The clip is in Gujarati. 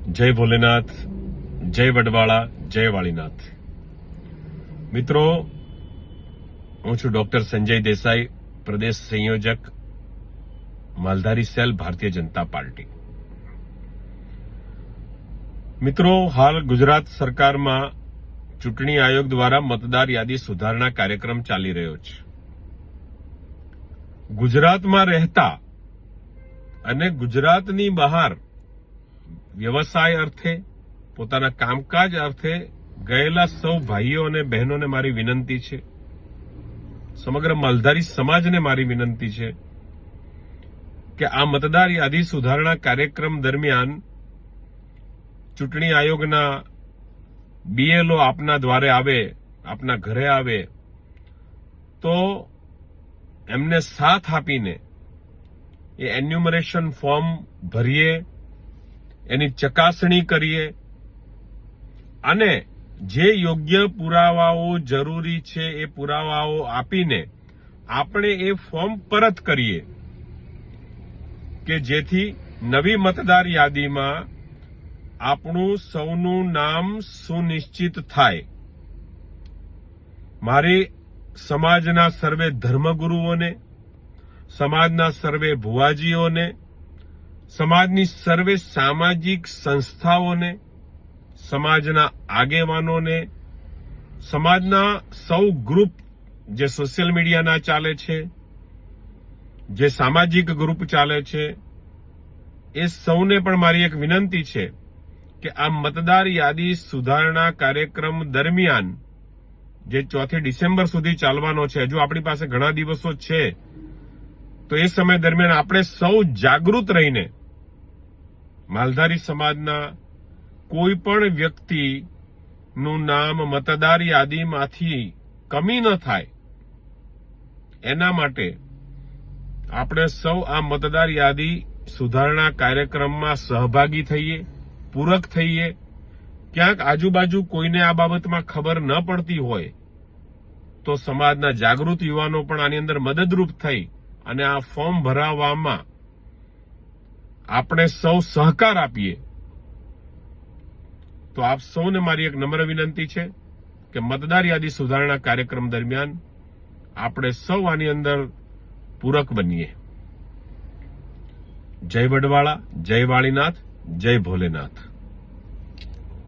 જય ભોલેનાથ, જય વડવાળા, જય વાળીનાથ. મિત્રો, હું છું ડોક્ટર સંજય દેસાઈ, પ્રદેશ સંયોજક, માલધારી સેલ, ભારતીય જનતા પાર્ટી. મિત્રો, હાલ ગુજરાત સરકારમાં ચૂંટણી આયોગ દ્વારા મતદાર યાદી સુધારણા કાર્યક્રમ ચાલી રહ્યો છે. ગુજરાતમાં રહેતા અને ગુજરાતની બહાર વ્યવસાય અર્થે, પોતાના કામકાજ અર્થે ગયેલા સૌ ભાઈઓ અને બહેનોને મારી વિનંતી છે, સમગ્ર માલધારી સમાજને મારી વિનંતી છે કે આ મતદાર યાદી સુધારણા કાર્યક્રમ દરમિયાન ચૂંટણી આયોગના બીએલઓ આપના દ્વારે આવે, આપના ઘરે આવે, તો એમને સાથ આપીને એ એન્યુમરેશન ફોર્મ ભરીએ, એની ચકાસણી કરીએ અને જે યોગ્ય પુરાવાઓ જરૂરી છે એ પુરાવાઓ આપીને આપણે એ ફોર્મ પરત કરીએ કે જેથી નવી મતદાર યાદીમાં આપણું સૌનું નામ સુનિશ્ચિત થાય. મારી સમાજના સર્વે ધર્મગુરુઓને, સમાજના સર્વે ભુવાજીઓને, સમાજની સર્વે સામાજિક સંસ્થાઓને, સમાજના આગેવાનોને, સમાજના સૌ ગ્રુપ જે સોશિયલ મીડિયાના ચાલે છે, જે સામાજિક ગ્રુપ ચાલે છે, એ સૌને પણ મારી એક વિનંતી છે કે આ મતદાર યાદી સુધારણા કાર્યક્રમ દરમિયાન જે 4 ડિસેમ્બર સુધી ચાલવાનો છે, હજુ આપણી પાસે ઘણા દિવસો છે, તો એ સમય દરમિયાન આપણે સૌ જાગૃત રહીને માલધારી સમાજના કોઈ પણ વ્યક્તિનું નામ મતદાર યાદીમાંથી કમી ન થાય એના માટે આપણે સૌ આ મતદાર યાદી સુધારણા કાર્યક્રમમાં સહભાગી થઈએ, પૂરક થઈએ. ક્યાંક આજુબાજુ કોઈને આ બાબતમાં ખબર ન પડતી હોય તો સમાજના જાગૃત યુવાનો પણ આની અંદર મદદરૂપ થઈ અને આ ફોર્મ ભરાવવામાં આપણે સૌ સહકાર આપીએ. તો આપ સૌને મારી એક નમ્ર વિનંતી છે કે મતદાર યાદી સુધારણા કાર્યક્રમ દરમિયાન આપણે સૌ આની અંદર પૂરક બનીએ. જય વડવાળા, જય વાળીનાથ, જય ભોલેનાથ.